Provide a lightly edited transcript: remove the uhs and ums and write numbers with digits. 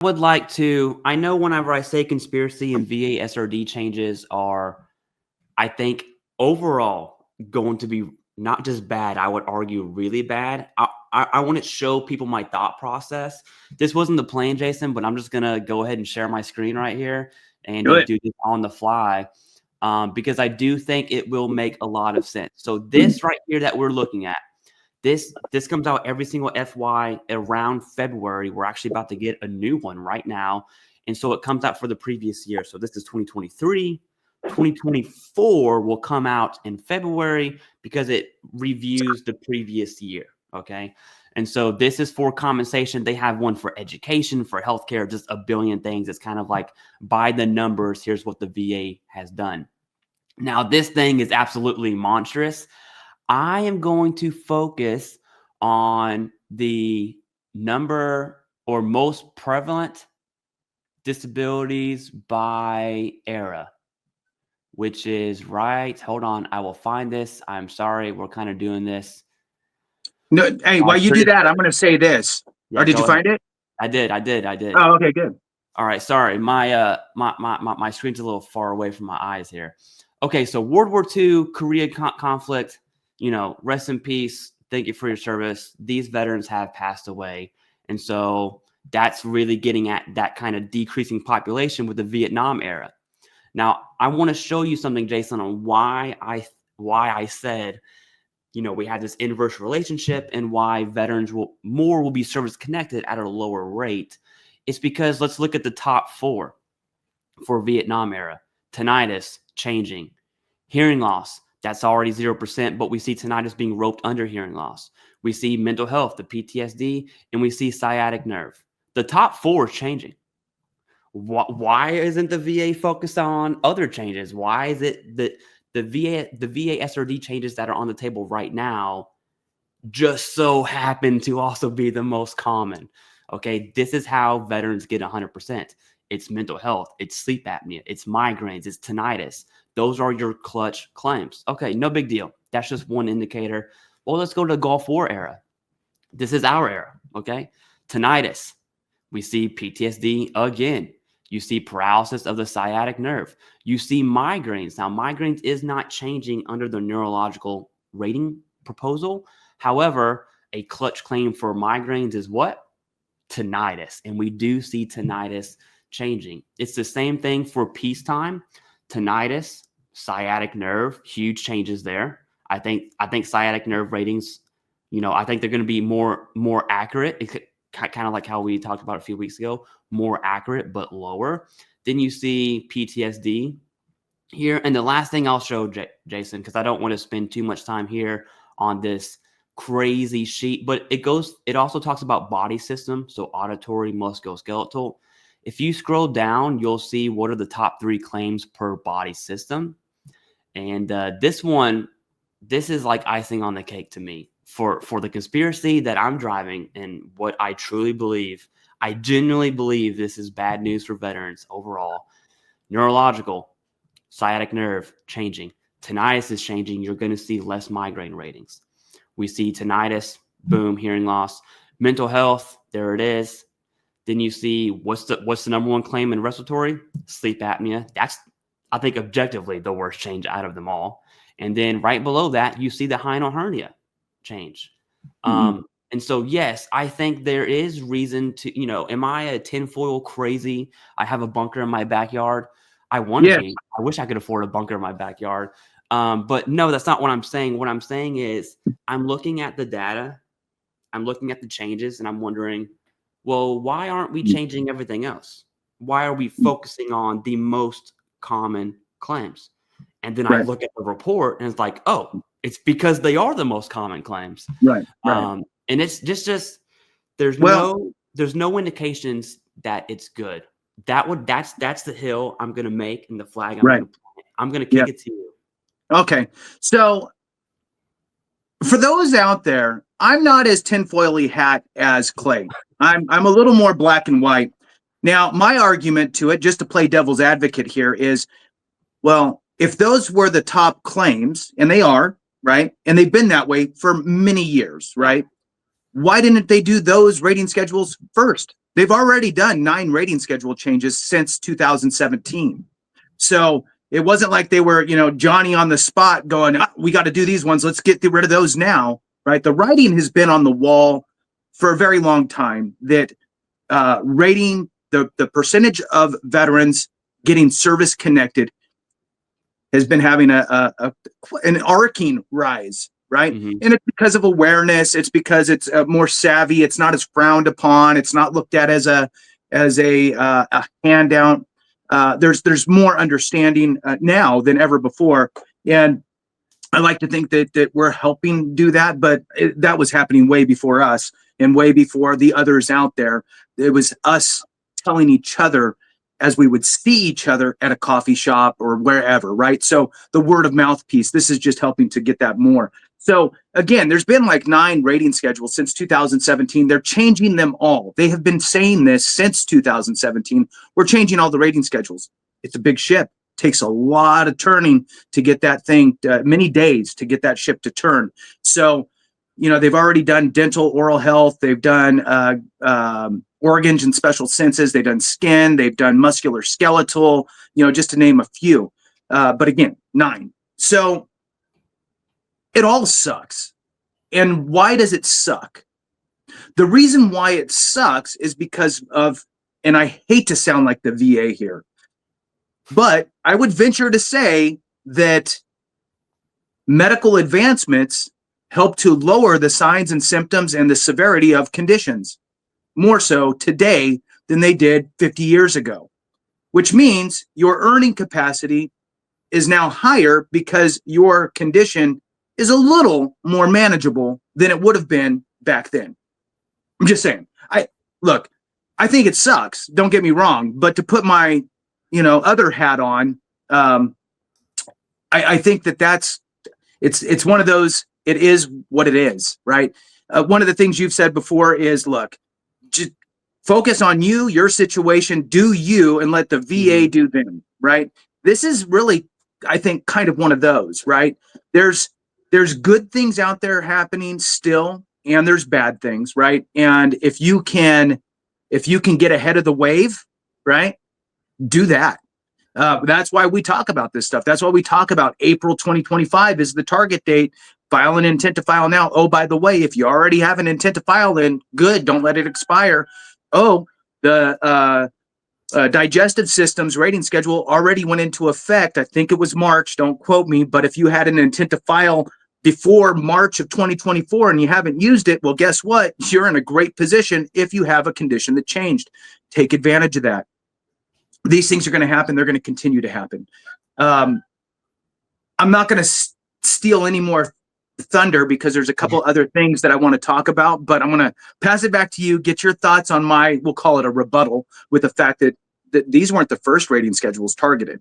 would like to, I know whenever I say conspiracy and VA SRD changes are, I think, overall going to be not just bad, I would argue really bad. I want to show people my thought process. This wasn't the plan, Jason, but I'm just going to go ahead and share my screen right here and do this on the fly because I do think it will make a lot of sense. So this right here that we're looking at, this comes out every single FY around February. We're actually about to get a new one right now. And so it comes out for the previous year. So this is 2023. 2024 will come out in February because it reviews the previous year. Okay. And so this is for compensation. They have one for education, for healthcare, just a billion things. It's kind of like by the numbers, here's what the VA has done. Now, this thing is absolutely monstrous. I am going to focus on the number or most prevalent disabilities by era, which is right. Hold on. I will find this. I'm sorry. We're kind of doing this. No, hey, while you do that, I'm going to say this. Yeah, or did you find it? I did. Oh, okay, good. All right. Sorry. My screen's a little far away from my eyes here. Okay. So World War II, Korea conflict, rest in peace. Thank you for your service. These veterans have passed away. And so that's really getting at that kind of decreasing population with the Vietnam era. Now, I want to show you something, Jason, on why I said, we had this inverse relationship and why veterans will be service connected at a lower rate. It's because let's look at the top four for Vietnam era. Tinnitus changing, hearing loss, that's already 0%, but we see tinnitus being roped under hearing loss. We see mental health, the PTSD, and we see sciatic nerve. The top four is changing. Why isn't the VA focused on other changes? Why is it that the VA SRD changes that are on the table right now just so happen to also be the most common? Okay, this is how veterans get 100%. It's mental health, it's sleep apnea, it's migraines, it's tinnitus. Those are your clutch claims. Okay, no big deal. That's just one indicator. Well, let's go to the Gulf War era. This is our era, okay? Tinnitus. We see PTSD again. You see paralysis of the sciatic nerve. You see migraines. Now, migraines is not changing under the neurological rating proposal. However, a clutch claim for migraines is what? Tinnitus. And we do see tinnitus changing. It's the same thing for peacetime. Tinnitus, sciatic nerve, huge changes there. I think sciatic nerve ratings, I think they're going to be more accurate. It kind of like how we talked about a few weeks ago, more accurate but lower. Then you see PTSD here. And the last thing I'll show, Jason, because I don't want to spend too much time here on this crazy sheet, but it also talks about body system, so auditory, musculoskeletal. If you scroll down, you'll see what are the top 3 claims per body system. And this is like icing on the cake to me. For the conspiracy that I'm driving and what I truly believe, I genuinely believe this is bad news for veterans overall. Neurological, sciatic nerve changing. Tinnitus is changing. You're going to see less migraine ratings. We see tinnitus, boom, hearing loss. Mental health, there it is. Then you see what's the number 1 claim in respiratory? Sleep apnea. That's, I think, objectively the worst change out of them all. And then right below that, you see the hinal hernia change. And so, yes, I think there is reason to, am I a tinfoil crazy? I have a bunker in my backyard. I want to be. I wish I could afford a bunker in my backyard. But no, that's not what I'm saying. What I'm saying is I'm looking at the data. I'm looking at the changes and I'm wondering, well, why aren't we changing everything else? Why are we focusing on the most common claims? And then I look at the report and it's like, oh, it's because they are the most common claims. Right. And it's just there's no indications that it's good. That's the hill I'm gonna make and the flag I'm gonna kick it to you. Okay. So for those out there, I'm not as tinfoily hat as Clay. I'm a little more black and white. Now, my argument to it, just to play devil's advocate here, is, well, if those were the top claims, and they are, right? And they've been that way for many years, right? Why didn't they do those rating schedules first? They've already done 9 rating schedule changes since 2017. So it wasn't like they were, Johnny on the spot going, we got to do these ones. Let's get rid of those now, right? The writing has been on the wall for a very long time that rating the percentage of veterans getting service connected has been having an arcing rise, right? Mm-hmm. And it's because of awareness. It's because it's more savvy. It's not as frowned upon. It's not looked at as a handout. There's more understanding now than ever before, and I like to think that we're helping do that. But that was happening way before us and way before the others out there. It was us telling each other as we would see each other at a coffee shop or wherever, right? So the word of mouth piece, this is just helping to get that more. So again, there's been like 9 rating schedules since 2017. They're changing them all. They have been saying this since 2017. We're changing all the rating schedules. It's a big ship. It takes a lot of turning to get that thing, many days to get that ship to turn. So, they've already done dental, oral health. They've done organs and special senses. They've done skin. They've done muscular skeletal, just to name a few. But again, 9. So it all sucks. And why does it suck? The reason why it sucks is because of, and I hate to sound like the VA here, but I would venture to say that medical advancements help to lower the signs and symptoms and the severity of conditions more so today than they did 50 years ago, which means your earning capacity is now higher because your condition is a little more manageable than it would have been back then. I'm just saying. I think it sucks. Don't get me wrong, but to put my, other hat on, I think it's one of those. It is what it is, right? One of the things you've said before is, look, just focus on you, your situation, do you, and let the VA do them, right? This is really, I think, kind of one of those, right? There's good things out there happening still, and there's bad things, right? And if you can get ahead of the wave, right, do that. That's why we talk about this stuff. That's why we talk about April 2025 is the target date. File an intent to file now. Oh, by the way, if you already have an intent to file, then good, don't let it expire. Oh, the digestive systems rating schedule already went into effect. I think it was March. Don't quote me. But if you had an intent to file before March of 2024 and you haven't used it, well, guess what? You're in a great position if you have a condition that changed. Take advantage of that. These things are going to happen. They're going to continue to happen. I'm not going to steal any more thunder because there's a couple other things that I want to talk about, but I'm going to pass it back to you. Get your thoughts on we'll call it a rebuttal with the fact that these weren't the first rating schedules targeted.